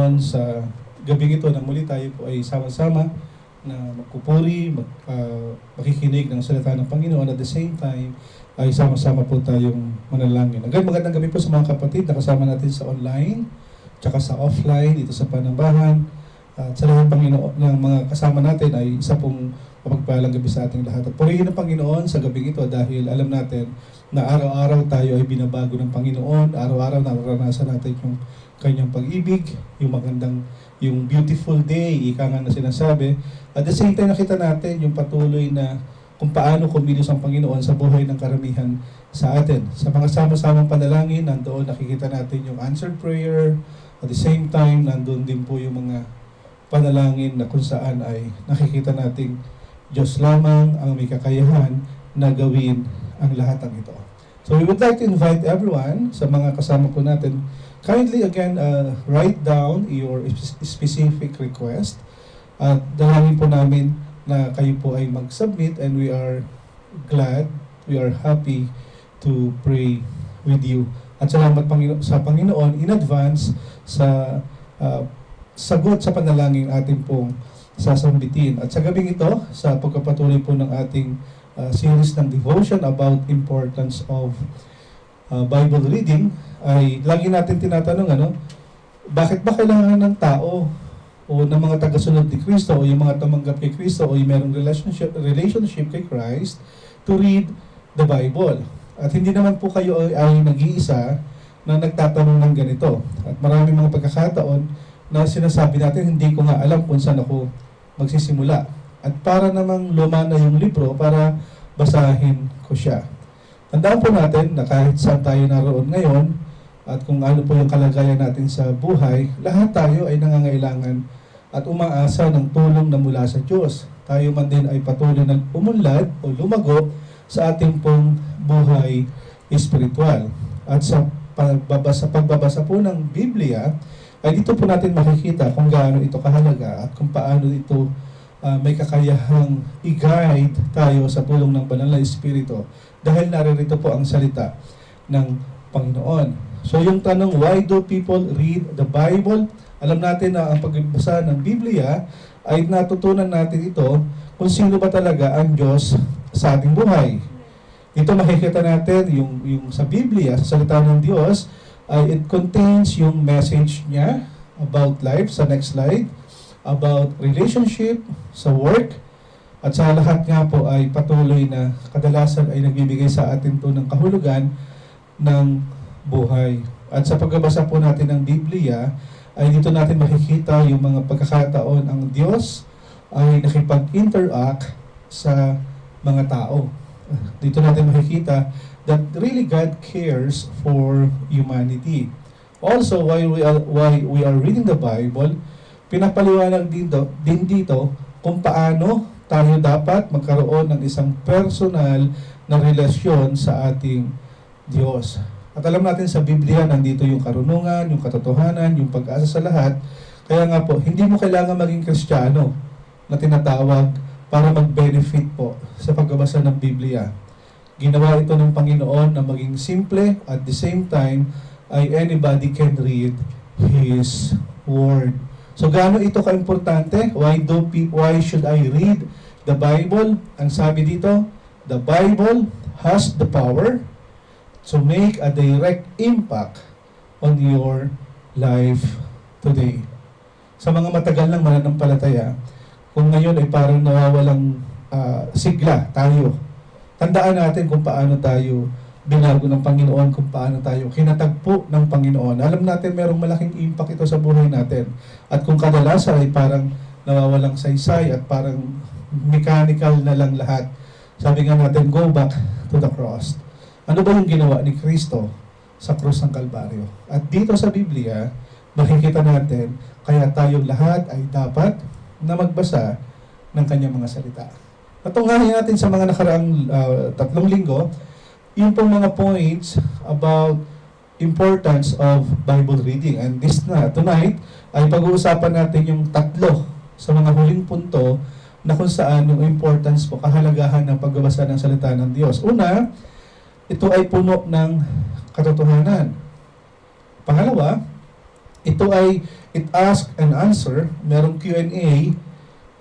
Panginoon sa gabing ito na muli tayo po ay sama-sama na magpupuri, makikinig ng salita ng Panginoon. At the same time, ay sama-sama po tayong manalangin. Again, magandang gabi po sa mga kapatid na kasama natin sa online, tsaka sa offline, dito sa Panambahan. At sa lahat ng mga kasama natin ay isa pong mapagpalang gabi sa ating lahat. At purihin ng Panginoon sa gabing ito dahil alam natin na araw-araw tayo ay binabago ng Panginoon. Araw-araw nararanasan natin yung kanyang pag-ibig, yung beautiful day, ika nga na sinasabi. At the same time, nakita natin yung patuloy na kung paano kumilos ang Panginoon sa buhay ng karamihan sa atin. Sa mga sama-samang panalangin, nandoon nakikita natin yung answered prayer. At the same time, nandoon din po yung mga panalangin na kung saan ay nakikita nating Diyos lamang ang may kakayahan na gawin ang lahat ng ito. So we would like to invite everyone sa mga kasama po natin, kindly again write down your specific request at dalangin po namin na kayo po ay mag-submit, and we are glad, we are happy to pray with you. At salamat sa Panginoon in advance sa sagot sa panalangin ating pong sasambitin. At sa gabing ito, sa pagkapatuloy po ng ating series ng devotion about importance of Bible reading, ay lagi natin tinatanong, bakit ba kailangan ng tao o ng mga tagasunod ni Kristo o yung mga tumanggap kay Kristo o yung merong relationship kay Christ to read the Bible? At hindi naman po kayo ay nag-iisa na nagtatanong ng ganito. At maraming mga pagkakataon na sinasabi natin, hindi ko nga alam kung saan ako magsisimula. At para namang lumana yung libro, para basahin ko siya. Tandaan po natin na kahit saan tayo naroon ngayon, at kung ano po yung kalagayan natin sa buhay, lahat tayo ay nangangailangan at umaasa ng tulong na mula sa Diyos. Tayo man din ay patuloy na umunlad o lumago sa ating pong buhay espiritual. At sa pagbabasa po ng Biblia, ay dito po natin makikita kung gaano ito kahalaga at kung paano ito may kakayahang i-guide tayo sa tulong ng Banal na Espiritu dahil naririto po ang salita ng Panginoon. So yung tanong, why do people read the Bible? Alam natin na ang pagbasa ng Biblia ay natutunan natin ito kung sino ba talaga ang Diyos sa ating buhay. Ito makikita natin yung sa Biblia, sa salita ng Diyos, it contains yung message niya about life, sa next slide, about relationship, sa work, at sa lahat nga po ay patuloy na kadalasan ay nagbibigay sa atin to ng kahulugan ng buhay. At sa pagbabasa po natin ng Biblia, ay dito natin makikita yung mga pagkakataon ang Diyos ay nakipag-interact sa mga tao. Dito natin makikita that really God cares for humanity. Also, while we are reading the Bible, pinapaliwanag din dito kung paano tayo dapat magkaroon ng isang personal na relasyon sa ating Diyos. At alam natin sa Biblia, nandito yung karunungan, yung katotohanan, yung pag-asa sa lahat. Kaya nga po, hindi mo kailangan maging Kristiyano na tinatawag para mag-benefit po sa pagbabasa ng Biblia. Ginawa ito ng Panginoon na maging simple, at the same time, ay anybody can read His Word. So gaano ito ka-importante? Why should I read the Bible? Ang sabi dito, the Bible has the power to make a direct impact on your life today. Sa mga matagal ng mananampalataya, kung ngayon ay parang nawawalang sigla tayo, tandaan natin kung paano tayo binago ng Panginoon, kung paano tayo kinatagpo ng Panginoon. Alam natin merong malaking impact ito sa buhay natin. At kung kadalasan ay parang nawawalang saysay at parang mechanical na lang lahat, sabi nga natin, go back to the cross. Ano ba yung ginawa ni Kristo sa krus ng Kalbaryo? At dito sa Biblia, makikita natin, kaya tayong lahat ay dapat na magbasa ng kanyang mga salita. Patunghahin natin sa mga nakaraang 3 linggo, yung pong mga points about importance of Bible reading. And tonight, ay pag-uusapan natin yung 3 sa mga huling punto na kung saan yung importance po, kahalagahan ng pagbabasa ng salita ng Diyos. Una, ito ay puno ng katotohanan. Pangalawa, Ito ay it ask and answer. Merong Q&A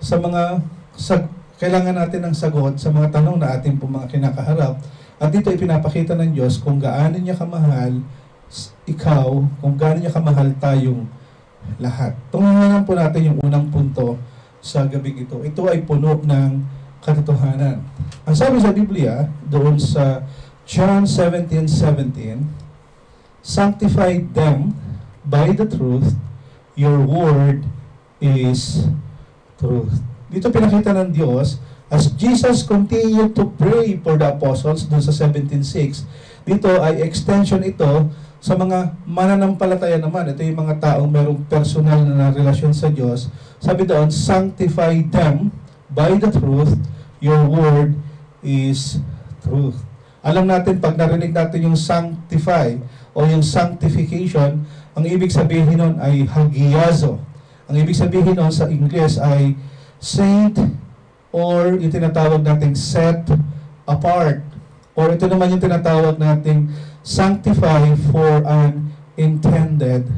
sa mga kailangan natin ng sagot sa mga tanong na ating po mga kinakaharap. At dito ipinapakita ng Diyos kung gaano niya kamahal ikaw, kung gaano niya kamahal tayong lahat. Tunghanan po natin yung unang punto sa gabi ito. Ito ay puno ng katotohanan. Ang sabi sa Biblia, doon sa John 17:17, sanctify them by the truth, your word is truth. Dito pinakita ng Diyos, as Jesus continued to pray for the apostles, doon sa 17:6, dito ay extension ito sa mga mananampalataya naman. Ito yung mga taong merong personal na relasyon sa Diyos. Sabi doon, sanctify them by the truth, your word is truth. Alam natin, pag narinig natin yung sanctify o yung sanctification, ang ibig sabihin nun ay hagiazo. Ang ibig sabihin nun sa Ingles ay saint or yung tinatawag nating set apart. Or ito naman yung tinatawag nating sanctify for an intended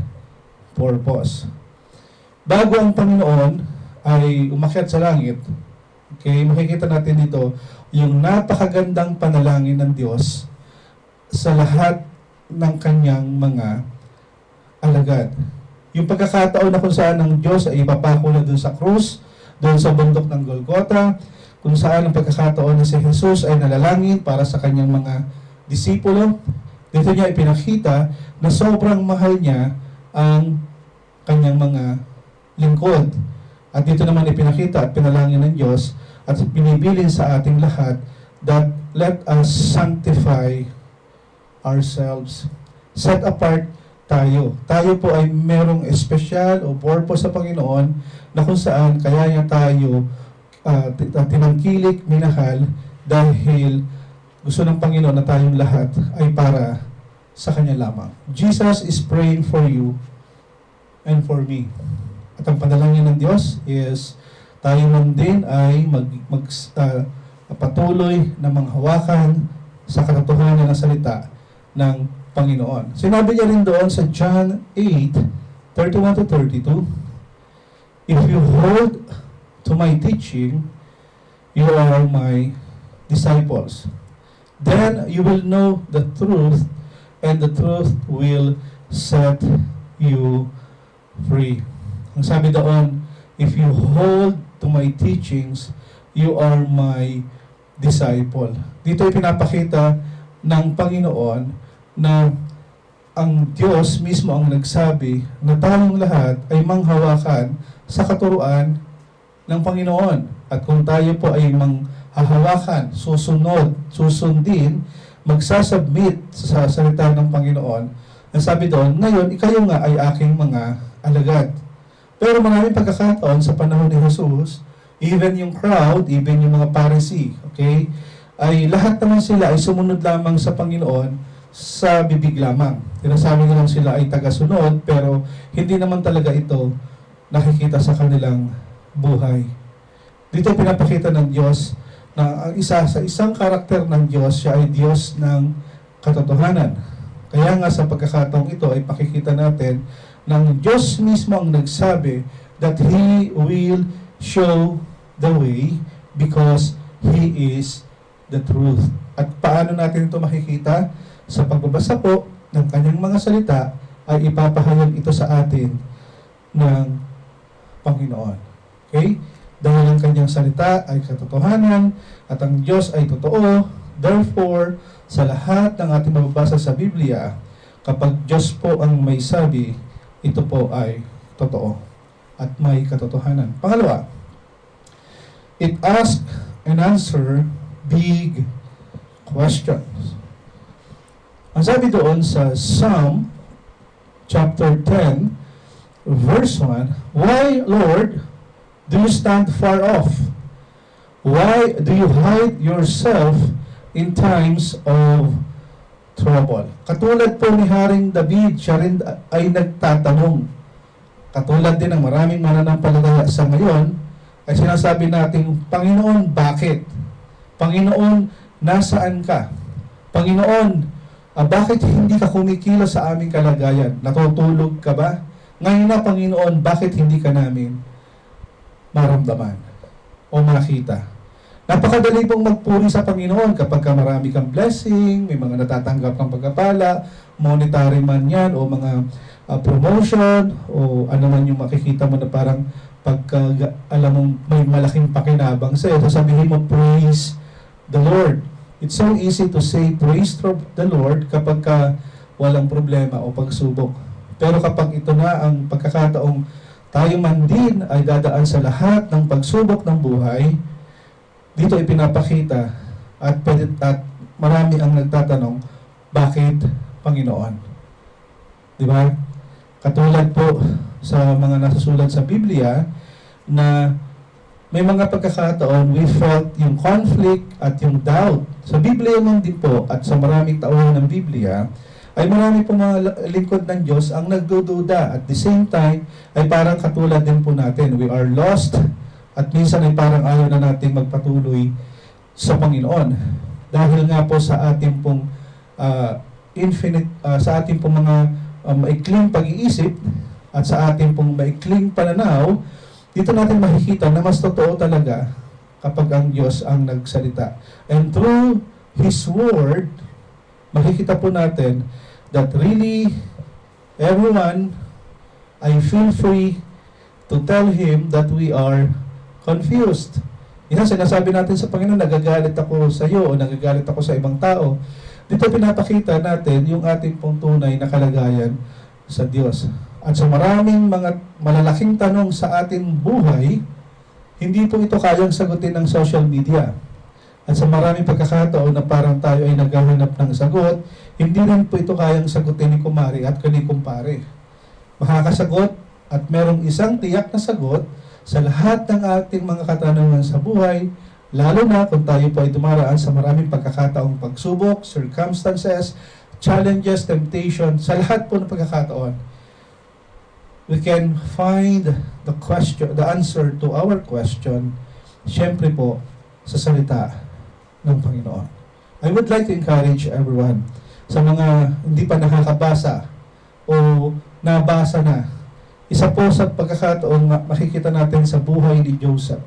purpose. Bago ang Panginoon ay umakyat sa langit, okay, makikita natin dito yung napakagandang panalangin ng Diyos sa lahat ng kanyang mga alagad. Yung pagkakataon na kung saan ang Diyos ay ipapako na doon sa krus, doon sa bundok ng Golgota, kung saan ang pagkakataon na si Jesus ay nalalangin para sa kanyang mga disipulo, dito niya ipinakita na sobrang mahal niya ang kanyang mga lingkod. At dito naman ipinakita at pinalangin ng Diyos at binibilin sa ating lahat that let us sanctify ourselves. Set apart tayo. Tayo po ay merong espesyal o purpose sa Panginoon na kung saan kaya niya tayo tinangkilik, minahal dahil gusto ng Panginoon na tayong lahat ay para sa Kanya lamang. Jesus is praying for you and for me. At ang panalangin ng Diyos is tayo man din ay patuloy na manghawakan sa katotohanan ng salita ng Panginoon. Sinabi niya rin doon sa John 8:31-32, if you hold to my teaching, you are my disciples. Then you will know the truth, and the truth will set you free. Ang sabi doon, if you hold to my teachings, you are my disciple. Dito ay pinapakita ng Panginoon na ang Diyos mismo ang nagsabi na tayong lahat ay manghawakan sa katuruan ng Panginoon. At kung tayo po ay manghahawakan, susundin, magsasubmit sa salita ng Panginoon, ang sabi doon, ngayon, ikayo nga ay aking mga alagad. Pero maraming pagkakataon sa panahon ni Jesus, even yung crowd, even yung mga Pharisee, okay, ay lahat naman sila ay sumunod lamang sa Panginoon sa bibig lamang. Tinasabi na lang sila ay tagasunod, pero hindi naman talaga ito nakikita sa kanilang buhay. Dito pinapakita ng Diyos na ang isa sa isang karakter ng Diyos, siya ay Diyos ng katotohanan. Kaya nga sa pagkakataong ito ay pakikita natin ng Diyos mismo ang nagsabi that He will show the way because He is the truth. At paano natin ito makikita? Sa pagbabasa po ng kanyang mga salita ay ipapahayag ito sa atin ng Panginoon. Okay? Dahil ang kanyang salita ay katotohanan at ang Diyos ay totoo, therefore, sa lahat ng ating mababasa sa Biblia, kapag Diyos po ang may sabi, ito po ay totoo at may katotohanan. Pangalawa, it asks and answer big questions. Ang sabi doon sa Psalm chapter 10, verse 1, why, Lord, do you stand far off? Why do you hide yourself in times of trouble? Katulad po ni Haring David, siya rin ay nagtatanong. Katulad din ng maraming mananampalataya sa ngayon, ay sinasabi natin, Panginoon, bakit? Panginoon, nasaan ka? Panginoon, bakit hindi ka kumikilos sa aming kalagayan? Natutulog ka ba? Ngayon na, Panginoon, bakit hindi ka namin maramdaman o makita? Napakadali pong magpuri sa Panginoon kapag ka marami kang blessing, may mga natatanggap kang pagkapala, monetary man yan, o mga promotion, o ano man yung makikita mo na parang pagka alam mong may malaking pakinabang sa'yo, sasabihin mo, praise the Lord. It's so easy to say praise the Lord kapag ka walang problema o pagsubok. Pero kapag ito na ang pagkakataong tayo man din ay dadaan sa lahat ng pagsubok ng buhay, dito ipinapakita at marami ang nagtatanong, bakit Panginoon? Di ba? Katulad po sa mga nasusulat sa Biblia na may mga pagkakataon we felt yung conflict at yung doubt. Sa Biblia man din po at sa maraming tauhan ng Biblia ay marami po mga lingkod ng Diyos ang nagdududa. At the same time ay parang katulad din po natin. We are lost at minsan ay parang ayaw na nating magpatuloy sa Panginoon. Dahil nga po sa ating pong sa ating pong mga maikling pag-iisip at sa ating pong maikling pananaw, dito natin makikita na mas totoo talaga kapag ang Diyos ang nagsalita. And through His Word, makikita po natin that really everyone, I feel free to tell Him that we are confused. Isa sinasabi natin sa Panginoon, nagagalit ako sa iyo o nagagalit ako sa ibang tao. Dito pinapakita natin yung ating pong tunay na kalagayan sa Diyos. At sa maraming mga malalaking tanong sa ating buhay, hindi po ito kayang sagutin ng social media. At sa maraming pagkakataon na parang tayo ay naghahanap ng sagot, hindi rin po ito kayang sagutin ni Kumari at ni Kumpare. Makakasagot at merong isang tiyak na sagot sa lahat ng ating mga katanungan sa buhay, lalo na kung tayo po ay dumaraan sa maraming pagkakataong pagsubok, circumstances, challenges, temptation, sa lahat po ng pagkakataon, we can find the answer to our question, syempre po, sa salita ng Panginoon. I would like to encourage everyone, sa mga hindi pa nakakabasa o nabasa na, isa po sa pagkakataon makikita natin sa buhay ni Joseph.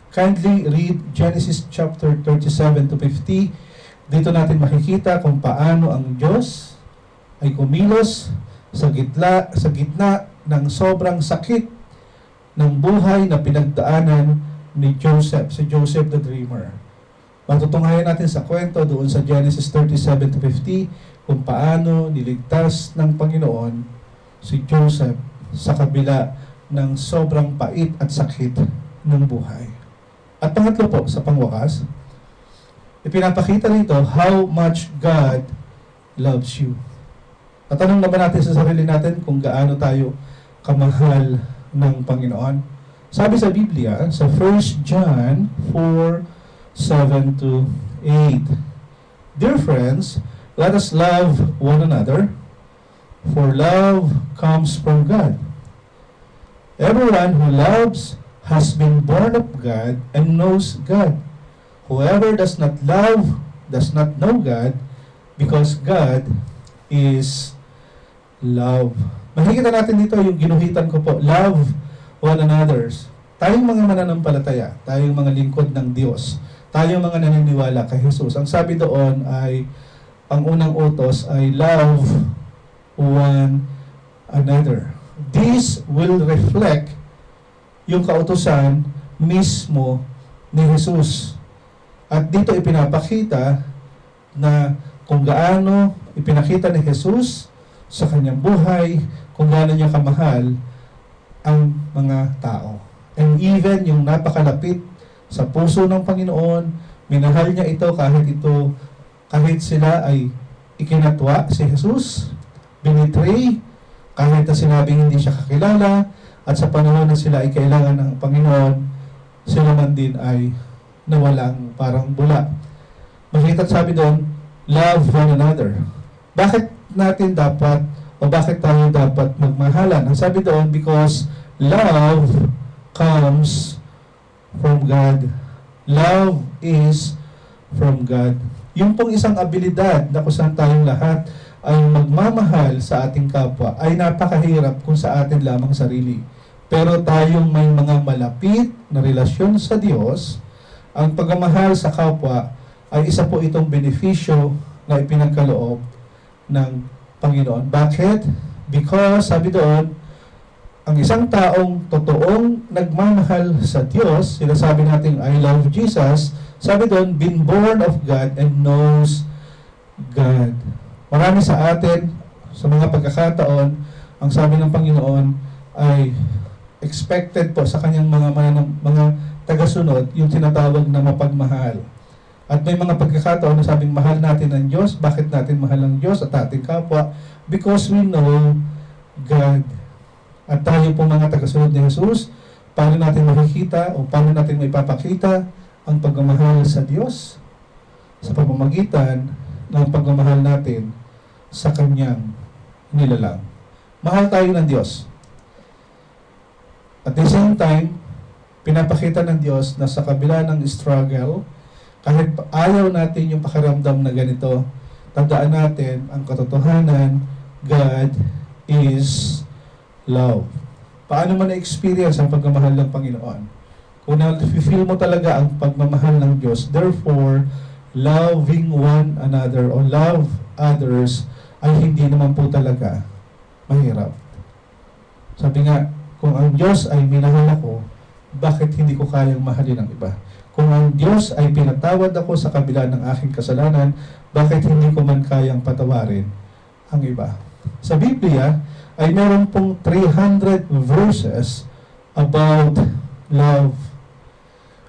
Kindly read Genesis chapter 37 to 50. Dito natin makikita kung paano ang Diyos ay kumilos sa gitna ng sobrang sakit ng buhay na pinagdaanan ni Joseph, si Joseph the Dreamer. Matutunghayan natin sa kwento doon sa Genesis 37 to 50 kung paano niligtas ng Panginoon si Joseph sa kabila ng sobrang pait at sakit ng buhay. At pangatlo po, sa pangwakas, ipinapakita rito how much God loves you. Tatanong naman natin sa sarili natin kung gaano tayo kamahal ng Panginoon. Sabi sa Biblia, sa 1 John 4:7 to 8, Dear friends, let us love one another, for love comes from God. Everyone who loves has been born of God and knows God. Whoever does not love does not know God, because God is love. Makikita natin dito yung ginuhitan ko po, love one another's. Tayong mga mananampalataya, tayong mga lingkod ng Diyos, tayong mga naniniwala kay Jesus. Ang sabi doon ay, ang unang utos ay love one another. This will reflect yung kautusan mismo ni Jesus. At dito ipinapakita na kung gaano ipinakita ni Jesus sa kanyang buhay, kung gaano niya kamahal ang mga tao. And even yung napakalapit sa puso ng Panginoon, minahal niya ito kahit sila ay ikinatwa si Jesus, binitray, kahit na sinabing hindi siya kakilala, at sa panahon na sila ay kailangan ng Panginoon, sila man din ay nawalang parang bula. Makikita sabi doon, love one another. Bakit natin dapat, o bakit tayo dapat magmahalan? Ang sabi doon, because love comes from God. Love is from God. Yung pong isang abilidad na kung saan tayong lahat ay magmamahal sa ating kapwa ay napakahirap kung sa atin lamang sarili. Pero tayong may mga malapit na relasyon sa Diyos, ang pagmamahal sa kapwa ay isa po itong benepisyo na ipinagkaloob ng Panginoon. Bakit? Because, sabi doon, ang isang taong totoong nagmamahal sa Diyos, sinasabi natin, I love Jesus, sabi doon, been born of God and knows God. Marami sa atin, sa mga pagkakataon, ang sabi ng Panginoon ay expected po sa kanyang mga tagasunod, yung tinatawag na mapagmahal. At may mga pagkakataon na sabing mahal natin ang Diyos. Bakit natin mahal ang Diyos at ating kapwa? Because we know God. At tayo po mga tagasunod ni Jesus, paano natin makikita o paano natin maipapakita ang pagmamahal sa Diyos? Sa pamamagitan ng pagmamahal natin sa Kanyang nilalang. Mahal tayo ng Diyos. At the same time, pinapakita ng Diyos na sa kabila ng struggle, kahit ayaw natin yung pakiramdam na ganito, tandaan natin ang katotohanan, God is love. Paano mo na-experience ang pagmamahal ng Panginoon? Kung na-feel mo talaga ang pagmamahal ng Diyos, therefore, loving one another or love others ay hindi naman po talaga mahirap. Sabi nga, kung ang Diyos ay minahal ako, bakit hindi ko kayang mahalin ang iba? Kung ang Diyos ay pinatawad ako sa kabila ng aking kasalanan, bakit hindi ko man kayang patawarin ang iba? Sa Biblia, ay meron pong 300 verses about love.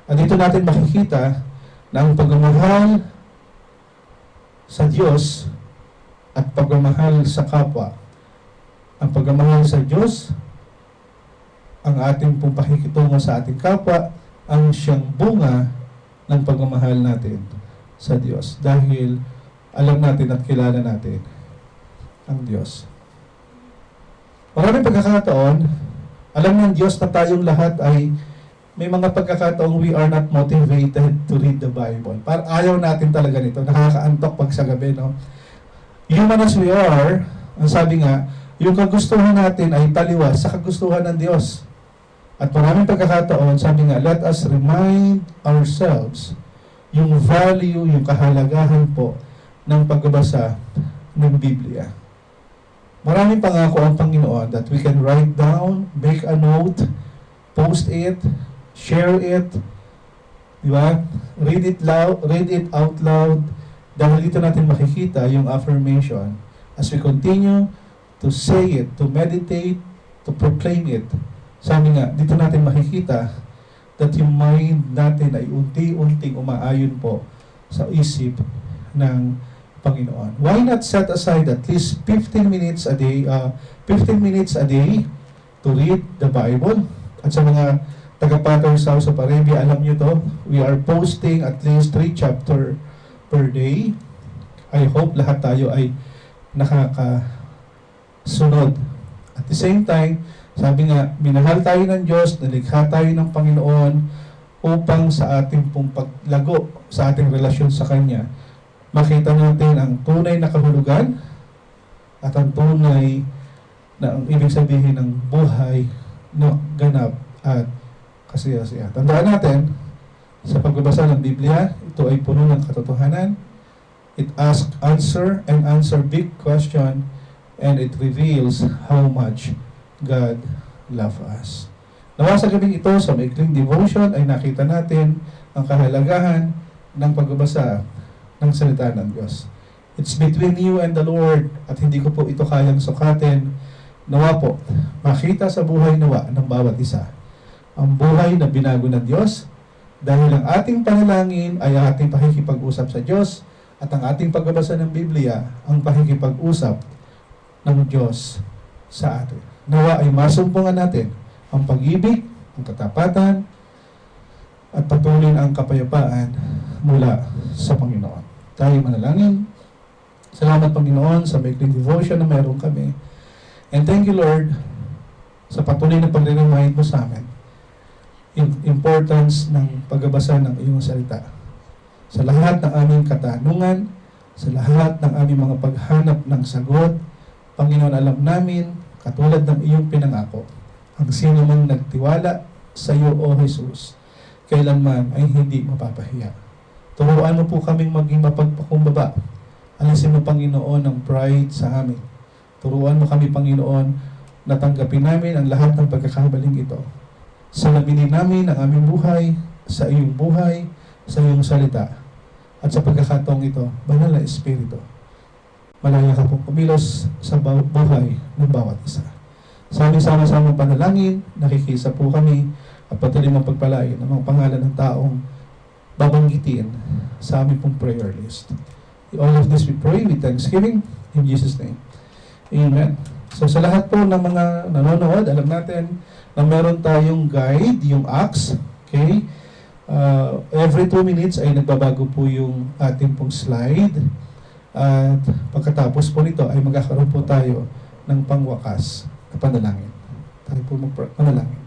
At dito natin makikita na ang pagmamahal sa Diyos at pagmamahal sa kapwa. Ang pagmamahal sa Diyos, ang ating pong pakikitungo sa ating kapwa, ang siyang bunga ng pagmamahal natin sa Diyos. Dahil alam natin at kilala natin ang Diyos. Maraming pagkakataon, alam ng Diyos na tayong lahat ay may mga pagkakataong we are not motivated to read the Bible. Parang ayaw natin talaga nito. Nakakaantok pag sa gabi, no? Human as we are, ang sabi nga, yung kagustuhan natin ay taliwas sa kagustuhan ng Diyos. At maraming pagkakataon, sabi nga, let us remind ourselves yung value, yung kahalagahan po ng pagbabasa ng Biblia. Maraming pangako ang Panginoon that we can write down, make a note, post it, share it, di ba? Read it out loud, dahil dito natin makikita yung affirmation as we continue to say it, to meditate, to proclaim it. Sabi nga, dito natin makikita that yung mind natin ay unti-unting umaayon po sa isip ng Panginoon. Why not set aside at least 15 minutes a day to read the Bible? At sa mga taga-Potter's House of Arabia, alam nyo to, we are posting at least 3 chapter per day. I hope lahat tayo ay nakakasunod. At the same time, sabi nga, minahal tayo ng Diyos, nalikha tayo ng Panginoon upang sa ating pong paglago, sa ating relasyon sa Kanya, makita natin ang tunay na kahulugan at ang tunay na ang ibig sabihin ng buhay na ganap at kasaya-saya. Tandaan natin, sa pagbabasa ng Biblia, ito ay puno ng katotohanan. It asks answer big question, and it reveals how much God loves us. Nawa sa gabing ito, sa maikling devotion, ay nakita natin ang kahalagahan ng pagbabasa ng salita ng Diyos. It's between you and the Lord, at hindi ko po ito kayang sukatin. Nawa po, makita sa buhay nawa ng bawat isa ang buhay na binago ng Diyos, dahil ang ating panalangin ay ating pakikipag-usap sa Diyos, at ang ating pagbabasa ng Biblia ang pakikipag-usap ng Diyos sa atin. Nawa ay masumpungan natin ang pag-ibig, ang katapatan, at patuloy ang kapayapaan mula sa Panginoon. Tayo manalangin. Salamat, Panginoon, sa maikling devotion na meron kami. And thank you, Lord, sa patuloy na pag-remind mo sa amin yung importance ng pagbabasa ng iyong salita. Sa lahat ng aming katanungan, Sa lahat ng aming mga paghanap ng sagot, Panginoon, alam namin, katulad ng iyong pinangako, ang sino mang nagtiwala sa iyo, O Jesus, kailanman ay hindi mapapahiya. Turuan mo po kaming maging mapagpakumbaba. Alisin mo, Panginoon, ang pride sa amin. Turuan mo kami, Panginoon, na tanggapin namin ang lahat ng pagkakabaling ito. Salabinin namin ang aming buhay, sa iyong salita. At sa pagkakataong ito, Banal na Espiritu, malaya ka pong kumilos sa buhay ng bawat isa. Sa aming sama-samang panalangin, nakikisa po kami at patuloy mong pagpalain ang mga pangalan ng taong babanggitin sa aming pong prayer list. All of this we pray with thanksgiving in Jesus' name. Amen. So sa lahat po ng mga nanonood, alam natin na meron tayong guide, yung Acts. Okay? Every 2 minutes ay nagbabago po yung ating pong slide. At pagkatapos po nito ay magkakaroon po tayo ng pangwakas na panalangin. Tayo po magpanalangin.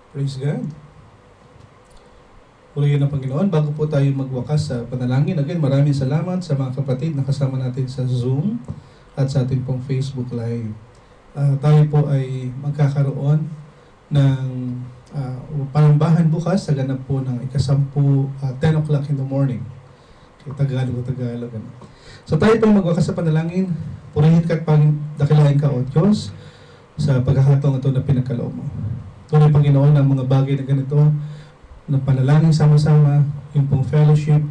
Praise God. Purihin ng Panginoon. Bago po tayo magwakas sa panalangin, again, maraming salamat sa mga kapatid na kasama natin sa Zoom at sa ating pong Facebook Live. Tayo po ay magkakaroon ng panambahan bukas sa ganap po ng ikasampu, 10 o'clock in the morning. Tagalog. So tayo po magwakas sa panalangin. Purihin ka at dakilain ka, O Diyos, sa pagkakataong ito na pinagkaloob mo. Tunay, Panginoon, ang mga bagay na ganito, na panalangin sama-sama, yung pong fellowship,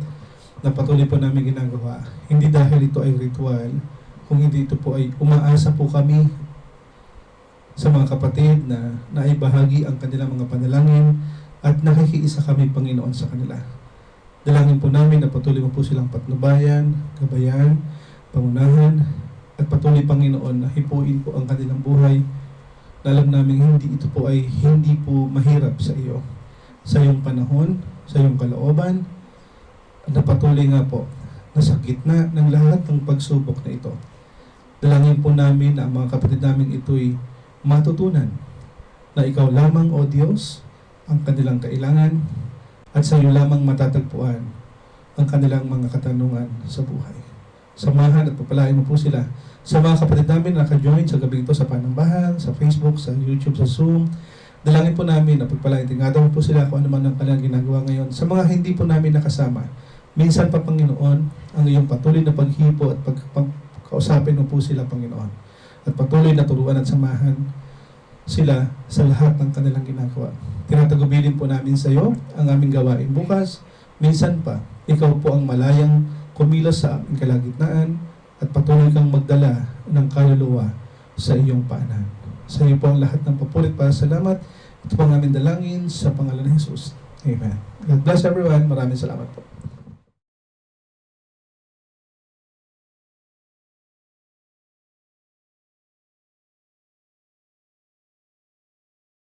na patuloy po namin ginagawa. Hindi dahil ito ay ritual, kung hindi ito po ay umaasa po kami sa mga kapatid na naibahagi ang kanilang mga panalangin at nakikiisa kami, Panginoon, sa kanila. Dalangin po namin na patuloy mo po silang patnubayan, gabayan, pangunahan, at patuloy, Panginoon, na hipuin po ang kanilang buhay. Alam namin ito po ay hindi po mahirap sa iyo. Sa iyong panahon, sa iyong kalooban, na patuloy nga po na sa gitna ng lahat ng pagsubok na ito. Dalangin po namin na ang mga kapatid namin ito'y matutunan na ikaw lamang, O Diyos, ang kanilang kailangan at sa iyo lamang matatagpuan ang kanilang mga katanungan sa buhay. Samahan at papalain mo po sila sa mga kapatid namin na naka-join sa gabi ito sa panambahan, sa Facebook, sa YouTube, sa Zoom. Dalangin po namin na pagpalain. Tingnan po sila kung ano man ang kanilang ginagawa ngayon. Sa mga hindi po namin nakasama, minsan pa, Panginoon, ang iyong patuloy na paghipo at pagkausapin mo po sila, Panginoon. At patuloy na turuan at samahan sila sa lahat ng kanilang ginagawa. Tinatagubilin po namin sa iyo ang aming gawain bukas. Minsan pa, ikaw po ang malayang kumilos sa aming kalagitnaan at patuloy kang magdala ng kaluluwa sa iyong paanan. Sa iyo po ang lahat ng papulit para salamat. Ito po ang aming dalangin sa pangalan ng Jesus. Amen. God bless everyone. Maraming salamat po.